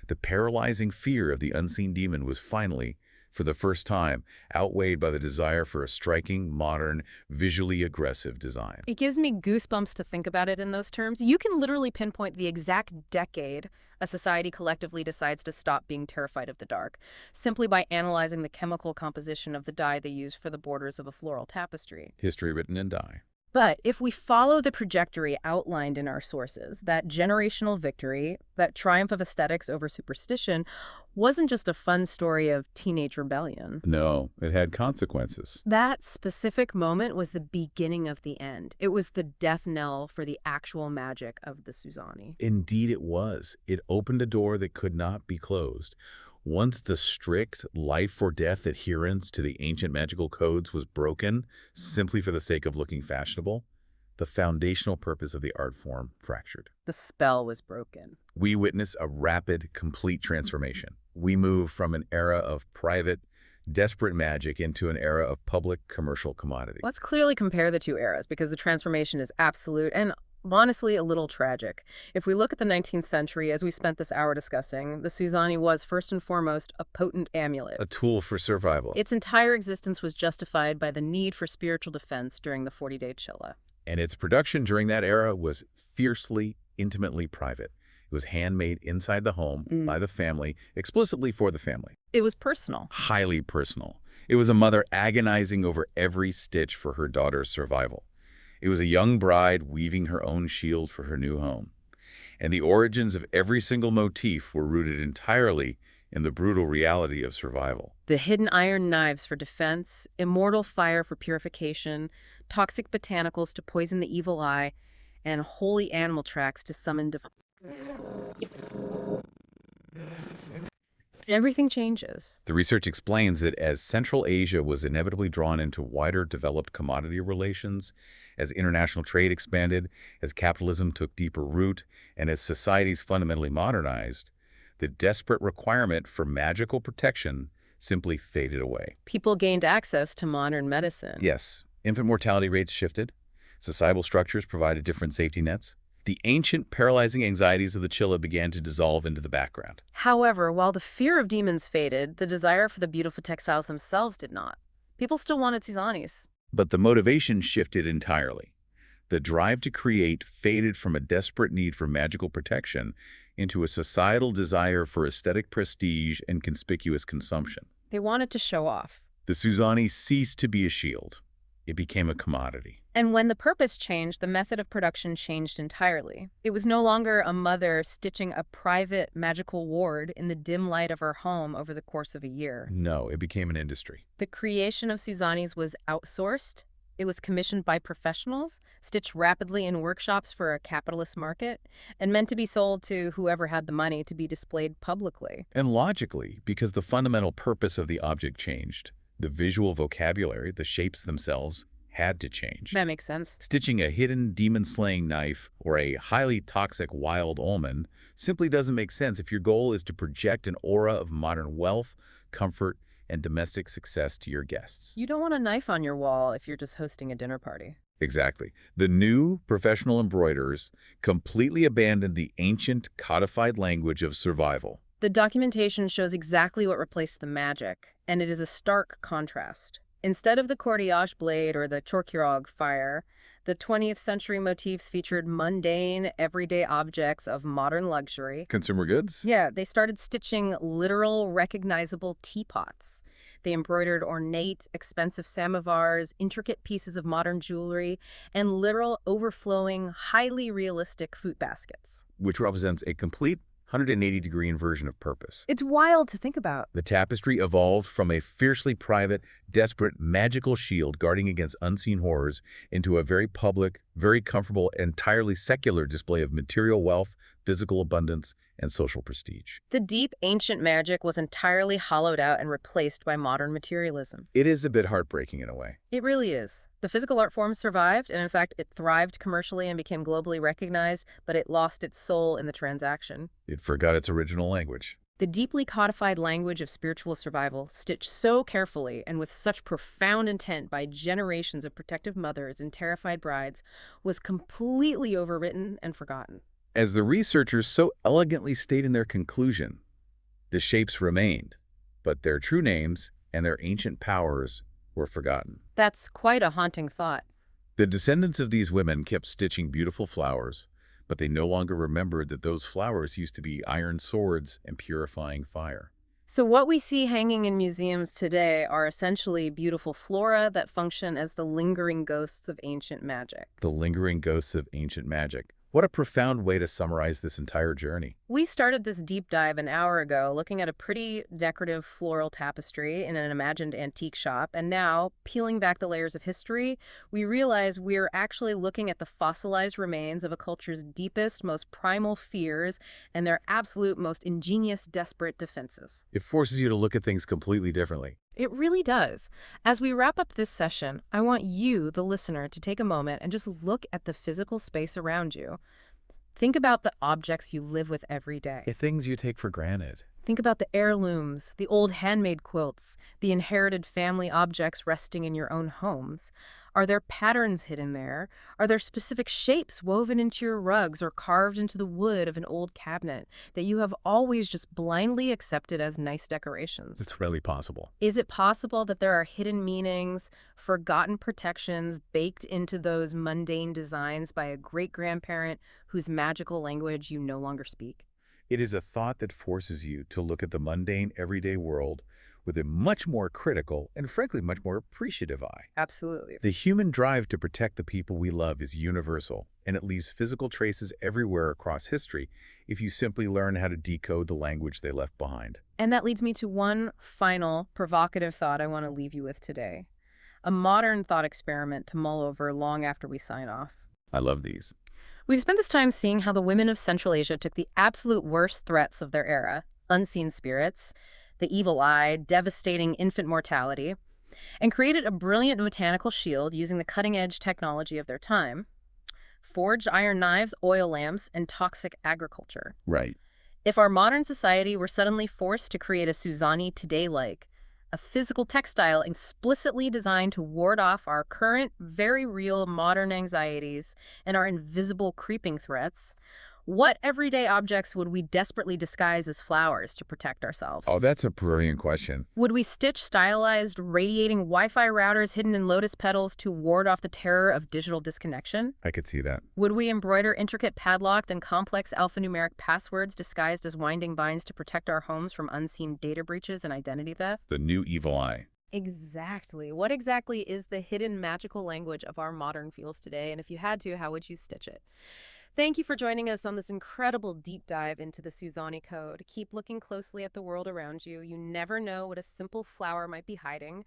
The paralyzing fear of the unseen demon was finally, for the first time, outweighed by the desire for a striking, modern, visually aggressive design. It gives me goosebumps to think about it in those terms. You can literally pinpoint the exact decade a society collectively decides to stop being terrified of the dark, simply by analyzing the chemical composition of the dye they use for the borders of a floral tapestry. History written in dye. But if we follow the trajectory outlined in our sources, that generational victory, that triumph of aesthetics over superstition, wasn't just a fun story of teenage rebellion. No, it had consequences. That specific moment was the beginning of the end. It was the death knell for the actual magic of the Suzani. Indeed it was. It opened a door that could not be closed. Once the strict life-or-death adherence to the ancient magical codes was broken simply for the sake of looking fashionable, the foundational purpose of the art form fractured. The spell was broken. We witness a rapid, complete transformation. We move from an era of private, desperate magic into an era of public, commercial commodity. Let's clearly compare the two eras because the transformation is absolute and honestly a little tragic. If we look at the 19th century, as we spent this hour discussing, the Suzani was first and foremost a potent amulet. A tool for survival. Its entire existence was justified by the need for spiritual defense during the 40-day chilla. And its production during that era was fiercely, intimately private. It was handmade inside the home by the family, explicitly for the family. It was personal. Highly personal. It was a mother agonizing over every stitch for her daughter's survival. It was a young bride weaving her own shield for her new home. And the origins of every single motif were rooted entirely in the brutal reality of survival. The hidden iron knives for defense, immortal fire for purification, toxic botanicals to poison the evil eye, and holy animal tracks to summon Everything changes. The research explains that as Central Asia was inevitably drawn into wider developed commodity relations, as international trade expanded, as capitalism took deeper root, and as societies fundamentally modernized, the desperate requirement for magical protection simply faded away. People gained access to modern medicine. Yes, infant mortality rates shifted. Societal structures provided different safety nets. The ancient paralyzing anxieties of the chilla began to dissolve into the background. However, while the fear of demons faded, the desire for the beautiful textiles themselves did not. People still wanted Suzanis. But the motivation shifted entirely. The drive to create faded from a desperate need for magical protection into a societal desire for aesthetic prestige and conspicuous consumption. They wanted to show off. The Suzani ceased to be a shield. It became a commodity. And when the purpose changed, the method of production changed entirely. It was no longer a mother stitching a private magical ward in the dim light of her home over the course of a year. No, it became an industry. The creation of Suzanis was outsourced. It was commissioned by professionals, stitched rapidly in workshops for a capitalist market, and meant to be sold to whoever had the money to be displayed publicly. And logically, because the fundamental purpose of the object changed, the visual vocabulary, the shapes themselves, had to change. That makes sense. Stitching a hidden demon-slaying knife or a highly toxic wild almond simply doesn't make sense if your goal is to project an aura of modern wealth, comfort, and domestic success to your guests. You don't want a knife on your wall if you're just hosting a dinner party. Exactly. The new professional embroiderers completely abandoned the ancient codified language of survival. The documentation shows exactly what replaced the magic, and it is a stark contrast. Instead of the cordillage blade or the chorkirog fire, the 20th century motifs featured mundane, everyday objects of modern luxury. Consumer goods? Yeah, they started stitching literal, recognizable teapots. They embroidered ornate, expensive samovars, intricate pieces of modern jewelry, and literal, overflowing, highly realistic fruit baskets. Which represents a complete 180-degree inversion of purpose. It's wild to think about. The tapestry evolved from a fiercely private, desperate, magical shield guarding against unseen horrors into a very public, very comfortable, entirely secular display of material wealth, physical abundance, and social prestige. The deep, ancient magic was entirely hollowed out and replaced by modern materialism. It is a bit heartbreaking in a way. It really is. The physical art form survived, and in fact, it thrived commercially and became globally recognized, but it lost its soul in the transaction. It forgot its original language. The deeply codified language of spiritual survival, stitched so carefully and with such profound intent by generations of protective mothers and terrified brides, was completely overwritten and forgotten. As the researchers so elegantly state in their conclusion, the shapes remained, but their true names and their ancient powers were forgotten. That's quite a haunting thought. The descendants of these women kept stitching beautiful flowers, but they no longer remembered that those flowers used to be iron swords and purifying fire. So what we see hanging in museums today are essentially beautiful flora that function as the lingering ghosts of ancient magic. The lingering ghosts of ancient magic. What a profound way to summarize this entire journey. We started this deep dive an hour ago looking at a pretty decorative floral tapestry in an imagined antique shop, and now, peeling back the layers of history, we realize we're actually looking at the fossilized remains of a culture's deepest, most primal fears and their absolute most ingenious, desperate defenses. It forces you to look at things completely differently. It really does. As we wrap up this session, I want you, the listener, to take a moment and just look at the physical space around you. Think about the objects you live with every day. The things you take for granted. Think about the heirlooms, the old handmade quilts, the inherited family objects resting in your own homes. Are there patterns hidden there? Are there specific shapes woven into your rugs or carved into the wood of an old cabinet that you have always just blindly accepted as nice decorations? It's really possible. Is it possible that there are hidden meanings, forgotten protections baked into those mundane designs by a great-grandparent whose magical language you no longer speak? It is a thought that forces you to look at the mundane, everyday world with a much more critical and, frankly, much more appreciative eye. Absolutely. The human drive to protect the people we love is universal, and it leaves physical traces everywhere across history if you simply learn how to decode the language they left behind. And that leads me to one final provocative thought I want to leave you with today. A modern thought experiment to mull over long after we sign off. I love these. We've spent this time seeing how the women of Central Asia took the absolute worst threats of their era, unseen spirits, the evil eye, devastating infant mortality, and created a brilliant botanical shield using the cutting-edge technology of their time, forged iron knives, oil lamps, and toxic agriculture. Right. If our modern society were suddenly forced to create a Suzani today-like, a physical textile explicitly designed to ward off our current, very real modern anxieties and our invisible creeping threats, what everyday objects would we desperately disguise as flowers to protect ourselves? Oh, that's a brilliant question. Would we stitch stylized, radiating Wi-Fi routers hidden in lotus petals to ward off the terror of digital disconnection? I could see that. Would we embroider intricate padlocked and complex alphanumeric passwords disguised as winding binds to protect our homes from unseen data breaches and identity theft? The new evil eye. Exactly. What exactly is the hidden magical language of our modern fields today? And if you had to, how would you stitch it? Thank you for joining us on this incredible deep dive into the Suzani Code. Keep looking closely at the world around you. You never know what a simple flower might be hiding.